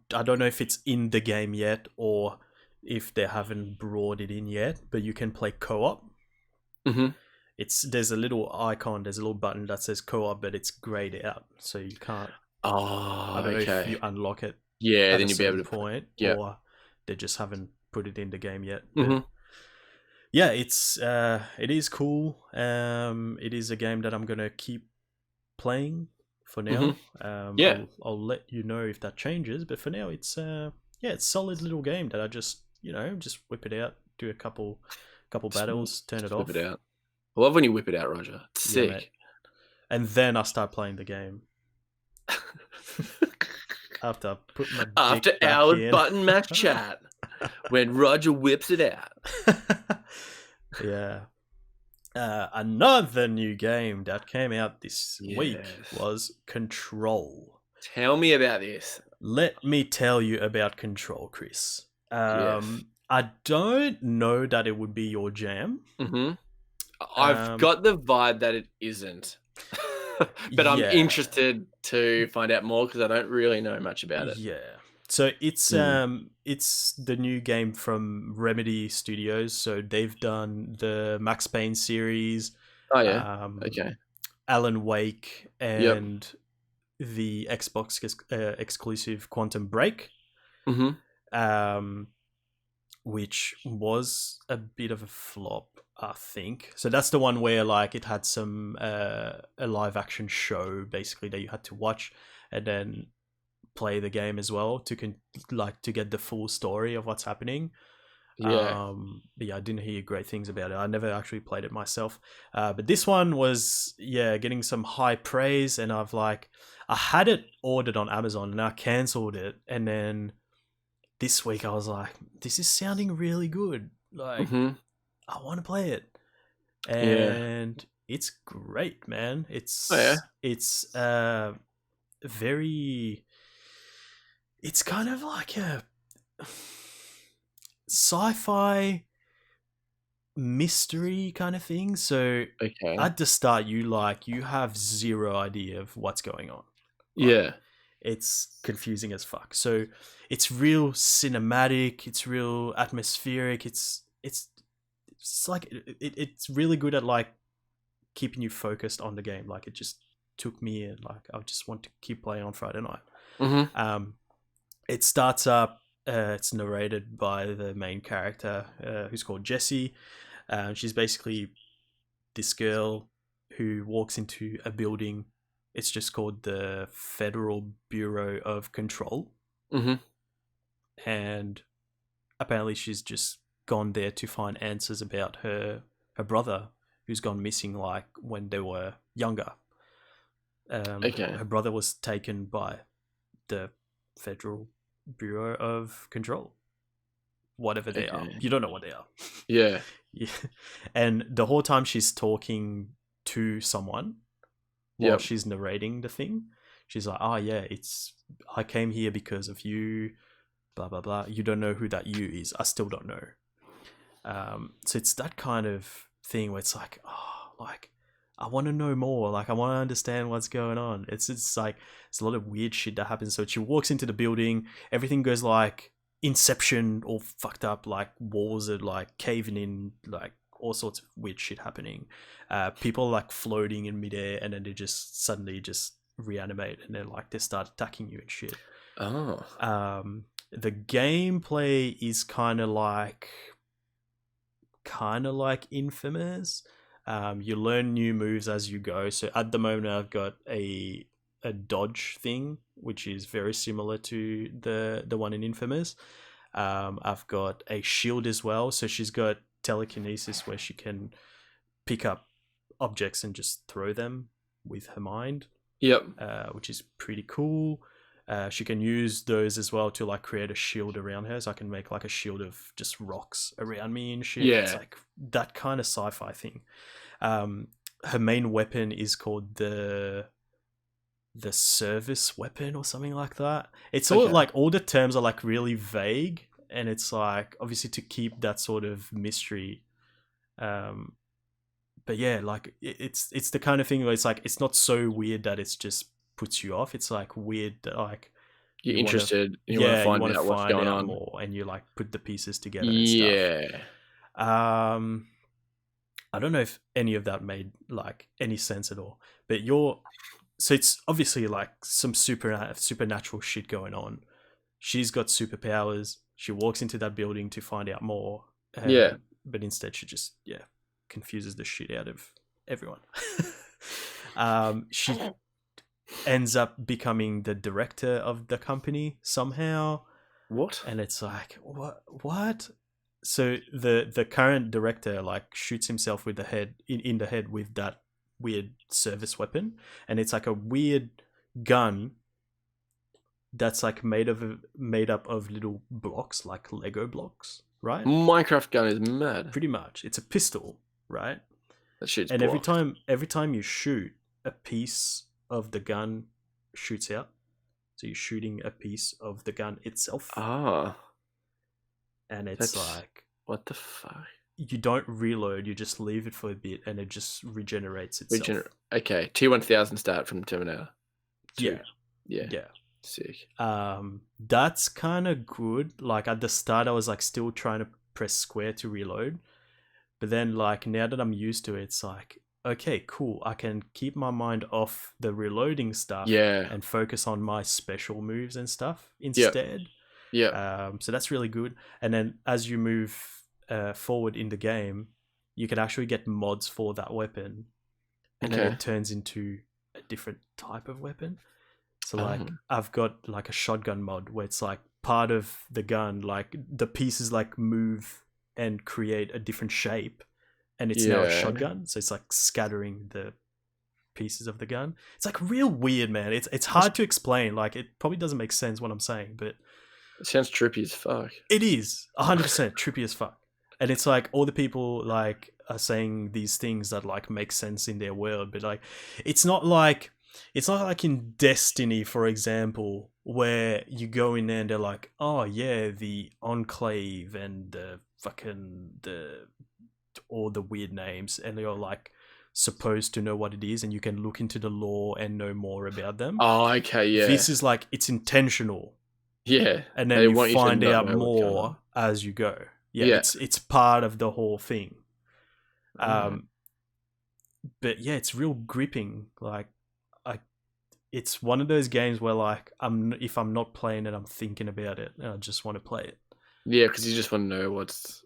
don't know if it's in the game yet or if they haven't brought it in yet, but you can play co-op. There's a little icon, there's a little button that says co-op, but it's grayed out, so you can't. I don't know if you unlock it. Yeah, at then a you'll be able to point, yeah. or they just haven't put it in the game yet. But yeah, it is cool. It is a game that I'm gonna keep playing for now. I'll let you know if that changes, but for now, it's it's a solid little game that I just whip it out, do a couple battles, turn it off. Whip it out. I love when you whip it out, Roger. It's sick. Mate. And then I start playing the game. After our button mash chat, when Roger whips it out. Yeah. Another new game that came out this week was Control. Tell me about this. Let me tell you about Control, Chris. I don't know that it would be your jam. I've got the vibe that it isn't. But I'm interested to find out more because I don't really know much about it. Yeah. So it's the new game from Remedy Studios. So they've done the Max Payne series. Oh yeah. Okay. Alan Wake and the Xbox exclusive Quantum Break. Which was a bit of a flop, I think. So that's the one where like it had some a live action show basically that you had to watch and then play the game as well to get the full story of what's happening. But yeah, I didn't hear great things about it. I never actually played it myself. But this one was getting some high praise, and I had it ordered on Amazon and I cancelled it, and then this week I was like, this is sounding really good. Like, I want to play it. And it's great, man. It's very... It's kind of like a sci-fi mystery kind of thing. So at the start, you have zero idea of what's going on. Like, it's confusing as fuck. So it's real cinematic. It's real atmospheric. It's like it's really good at like keeping you focused on the game. Like it just took me in. Like I just want to keep playing on Friday night. It starts up. It's narrated by the main character, who's called Jessie. She's basically this girl who walks into a building. It's just called the Federal Bureau of Control. And apparently she's just gone there to find answers about her brother, who's gone missing like when they were younger. Her brother was taken by the Federal Bureau of Control. Whatever they are. You don't know what they are. Yeah. And the whole time she's talking to someone while she's narrating the thing, she's like, oh yeah, I came here because of you, blah blah blah. You don't know who that you is. I still don't know. So it's that kind of thing where it's like, I want to know more. Like I want to understand what's going on. It's like it's a lot of weird shit that happens. So she walks into the building, everything goes like Inception, all fucked up, like walls are like caving in, like all sorts of weird shit happening. People are like floating in midair, and then they just suddenly just reanimate, and then like they start attacking you and shit. The gameplay is kind of like Infamous. You learn new moves as you go. So at the moment, I've got a dodge thing, which is very similar to the one in Infamous. I've got a shield as well. So she's got telekinesis where she can pick up objects and just throw them with her mind. Yep. Which is pretty cool. She can use those as well to like create a shield around her, so I can make like a shield of just rocks around me and shit. Yeah. It's like that kind of sci-fi thing. Her main weapon is called the service weapon or something like that. It's all like all the terms are like really vague, and it's like obviously to keep that sort of mystery. But yeah, like it's the kind of thing where it's like it's not so weird that it's just puts you off. It's like weird that like you're interested. You want to find out what's going on more, and you like put the pieces together. Yeah. And stuff. I don't know if any of that made like any sense at all. But so it's obviously like some supernatural shit going on. She's got superpowers. She walks into that building to find out more. Yeah. But instead she just confuses the shit out of everyone. She ends up becoming the director of the company somehow. What? And it's like, what? So the current director like shoots himself with the head in the head with that weird service weapon, and it's like a weird gun that's like made up of little blocks, like Lego blocks, right? Minecraft gun is mad. Pretty much, it's a pistol, right? That shit's and blocked. every time you shoot, a piece of the gun shoots out. So you're shooting a piece of the gun itself. And it's like, what the fuck? You don't reload, you just leave it for a bit and it just regenerates itself. Okay, T-1000 start from Terminator 2. Yeah. Sick. That's kind of good. Like at the start I was like still trying to press square to reload. But then like now that I'm used to it, it's like, okay, cool. I can keep my mind off the reloading stuff and focus on my special moves and stuff instead. Yeah. So that's really good. And then as you move forward in the game, you can actually get mods for that weapon, and then it turns into a different type of weapon. So like I've got like a shotgun mod where it's like part of the gun, like the pieces like move and create a different shape, and it's now a shotgun. So it's like scattering the pieces of the gun. It's like real weird, man. It's hard to explain. Like it probably doesn't make sense what I'm saying, but it sounds trippy as fuck. It is 100% trippy as fuck. And it's like all the people like are saying these things that like make sense in their world, but like it's not like in Destiny, for example, where you go in there and they're like, oh yeah, the Enclave and the fucking all the weird names, and you're like supposed to know what it is and you can look into the lore and know more about them. Oh, okay, yeah. This is like, it's intentional. Yeah. And then you find out more as you go. Yeah. It's part of the whole thing. But yeah, it's real gripping. Like it's one of those games where like if I'm not playing it, I'm thinking about it and I just want to play it. Yeah, because you just want to know what's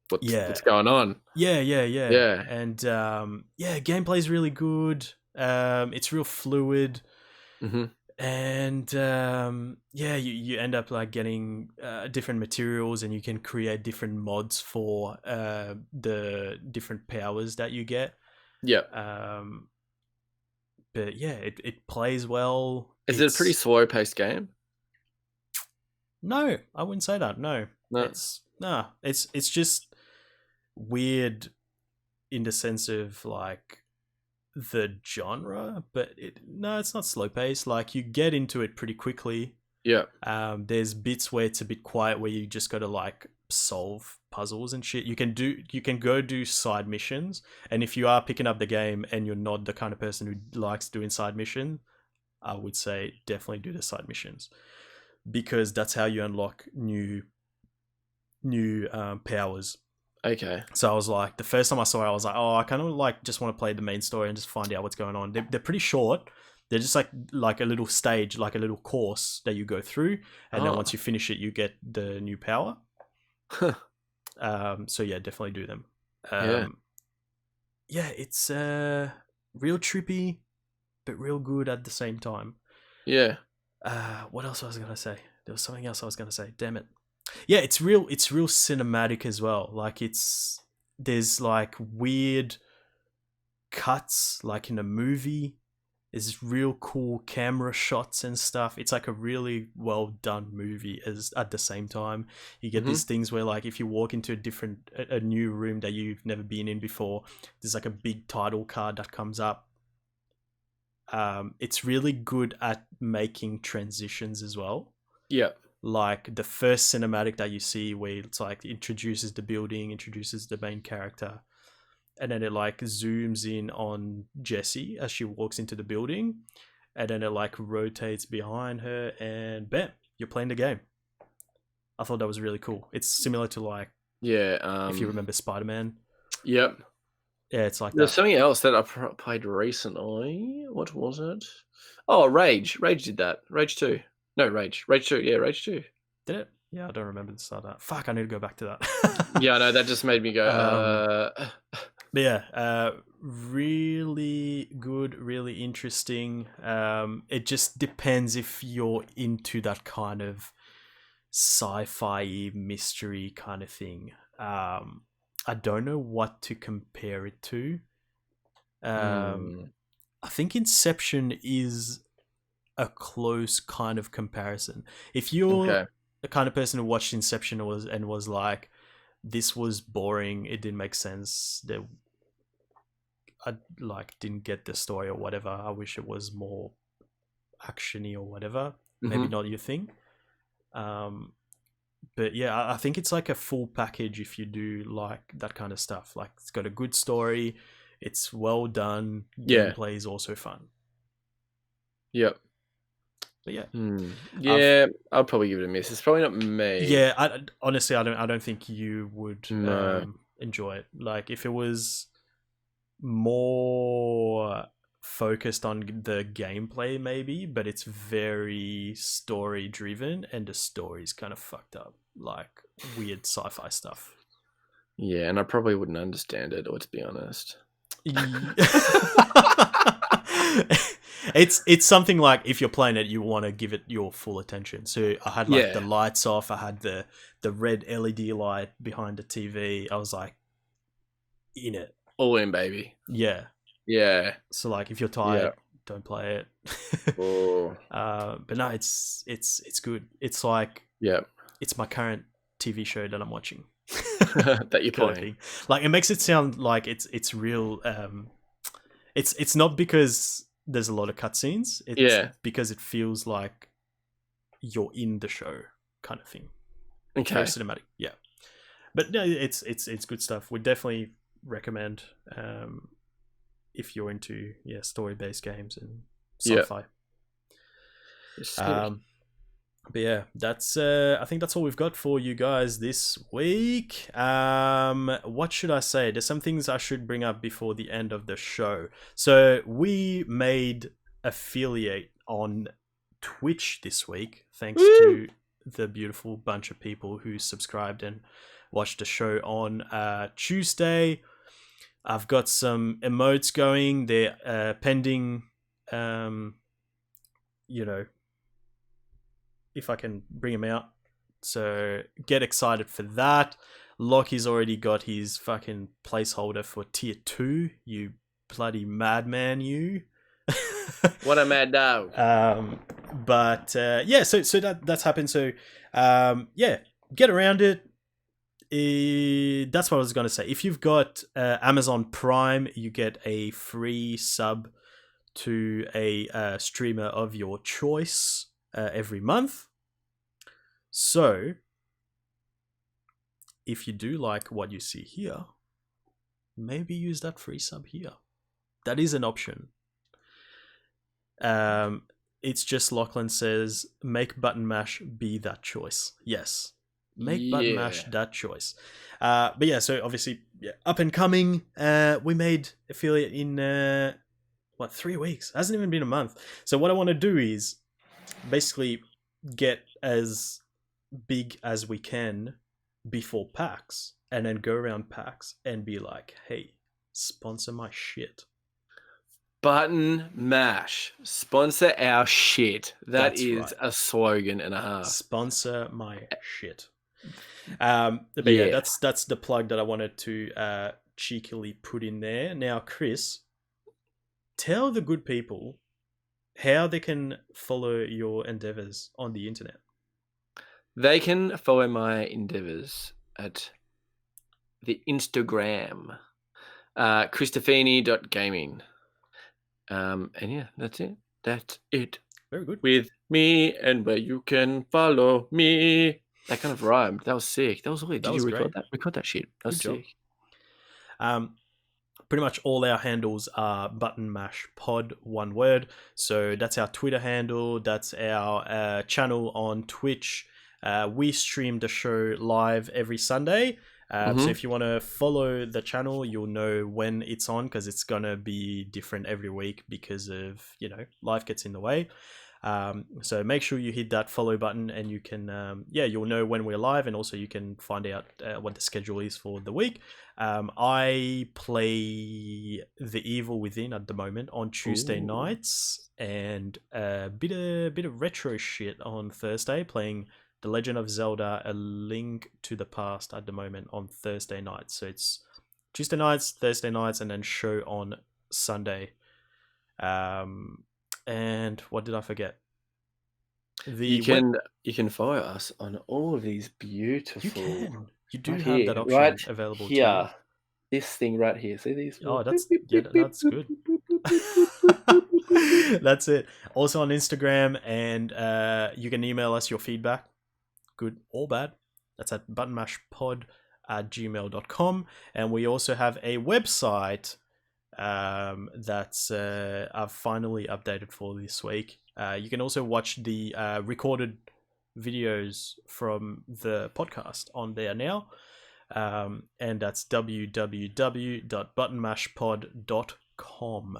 going on. Yeah. And gameplay's really good. It's real fluid. Mm-hmm. And you end up like getting different materials, and you can create different mods for the different powers that you get. But yeah, it plays well. Is it a pretty slow paced game? No, I wouldn't say that. No. It's just weird in the sense of like the genre, but it's not slow paced. Like you get into it pretty quickly. There's bits where it's a bit quiet where you just gotta like solve puzzles and shit. You can go do side missions, and if you are picking up the game and you're not the kind of person who likes doing side mission, I would say definitely do the side missions, because that's how you unlock new powers. Okay. So I was like, the first time I saw it, I was like, oh, I kind of like just want to play the main story and just find out what's going on. They're pretty short. They're just like a little stage, like a little course that you go through, and then once you finish it, you get the new power. So yeah, definitely do them. It's real trippy, but real good at the same time. Yeah. What else was I gonna say? There was something else I was gonna say. Damn it. Yeah, it's real. It's real cinematic as well. Like there's like weird cuts, like in a movie. There's real cool camera shots and stuff. It's like a really well done movie. As at the same time, you get these things where like if you walk into a new room that you've never been in before, there's like a big title card that comes up. It's really good at making transitions as well. Yeah. Like the first cinematic that you see where it's like introduces the building, introduces the main character, and then it like zooms in on Jessie as she walks into the building, and then it like rotates behind her, and bam, you're playing the game. I thought that was really cool. It's similar to like if you remember Spider-Man. Yep. Yeah, it's like There's that. something else that I played recently. What was it? Oh, Rage. Rage did that. Rage 2. No, Rage. Rage 2. Yeah, Rage 2. Did it? Yeah, I don't remember the start of that. Fuck, I need to go back to that. Yeah, no, that just made me go. But yeah, really good, really interesting. It just depends if you're into that kind of sci-fi mystery kind of thing. I don't know what to compare it to. I think Inception is a close kind of comparison. If you're the kind of person who watched Inception and was like, this was boring, it didn't make sense, I like didn't get the story or whatever, I wish it was more actiony or whatever, maybe not your thing. But yeah, I think it's like a full package if you do like that kind of stuff. Like it's got a good story, it's well done, gameplay is also fun. Yep. But yeah, yeah, I'll probably give it a miss. It's probably not me. Yeah, honestly, I don't think you would enjoy it. Like if it was more focused on the gameplay, maybe, but it's very story driven, and the story's kind of fucked up, like weird sci-fi stuff. Yeah, and I probably wouldn't understand it, or to be honest. It's something like if you're playing it, you want to give it your full attention. So I had like the lights off, I had the red LED light behind the TV. I was like in it. All in, baby. Yeah. Yeah. So like if you're tired, don't play it. But no, it's good. It's like it's my current TV show that I'm watching. That you're playing. Like it makes it sound like it's real. It's not because there's a lot of cutscenes. It's because it feels like you're in the show, kind of thing. It's very cinematic, yeah. But no, it's good stuff. We definitely recommend if you're into story-based games and sci-fi. But yeah, that's I think that's all we've got for you guys this week. What should I say? There's some things I should bring up before the end of the show. So we made affiliate on Twitch this week, thanks to the beautiful bunch of people who subscribed and watched the show on Tuesday. I've got some emotes going. They're pending, if I can bring him out. So get excited for that. Lockie's already got his fucking placeholder for tier 2. You bloody madman, you. What a mad dog. But so that's happened. So get around it. That's what I was going to say. If you've got Amazon Prime, you get a free sub to a streamer of your choice every month. So if you do like what you see here, maybe use that free sub here. That is an option. It's just Lachlan says, make button mash be that choice. Yes. Make button mash that choice. But yeah, so obviously, up and coming. We made affiliate in 3 weeks? It hasn't even been a month. So what I want to do is basically get as big as we can before PAX, and then go around PAX and be like, hey, sponsor my shit. Button mash. Sponsor our shit. That's is right. A slogan and a half. Sponsor my shit. But yeah, that's the plug that I wanted to cheekily put in there. Now, Chris, tell the good people how they can follow your endeavors on the internet. They can follow my endeavors at the Instagram, Christofini.gaming. And yeah, that's it. That's it. Very good. With me and where you can follow me. That kind of rhymed. That was sick. That was weird. Did you record that? Record that shit. That was sick. Pretty much all our handles are Button Mash Pod, one word. So that's our Twitter handle. That's our channel on Twitch. We stream the show live every Sunday. So if you want to follow the channel, you'll know when it's on, because it's going to be different every week because of, life gets in the way. So make sure you hit that follow button, and you can, you'll know when we're live, and also you can find out what the schedule is for the week. I play The Evil Within at the moment on Tuesday nights, and a bit of retro shit on Thursday, playing The Legend of Zelda: A Link to the Past at the moment on Thursday nights. So it's Tuesday nights, Thursday nights, and then show on Sunday. And what did I forget? You can follow us on all of these beautiful. You do have that option available here. to you. This thing right here. See these? Oh, that's good. That's it. Also on Instagram, and you can email us your feedback, good or bad. That's at buttonmashpod@gmail.com. And we also have a website that's I've finally updated for this week. You can also watch the recorded videos from the podcast on there now. And that's www.buttonmashpod.com.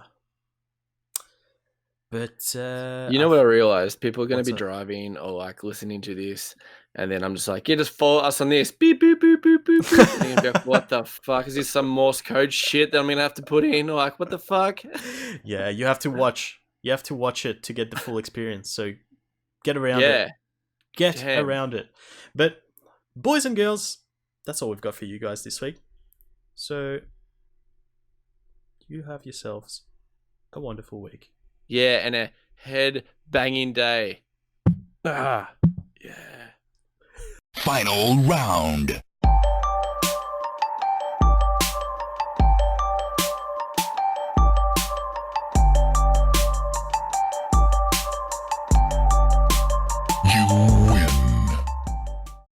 But what I realized? People are going to be driving or like listening to this, and then I'm just like, just follow us on this. Beep, beep, beep, beep, beep, beep. And you're gonna be like, what the fuck? Is this some Morse code shit that I'm going to have to put in? Or like, what the fuck? Yeah, you have to watch it to get the full experience. So get around it. Around it. But boys and girls, that's all we've got for you guys this week. So you have yourselves a wonderful week. Yeah, and a head-banging day. Final round.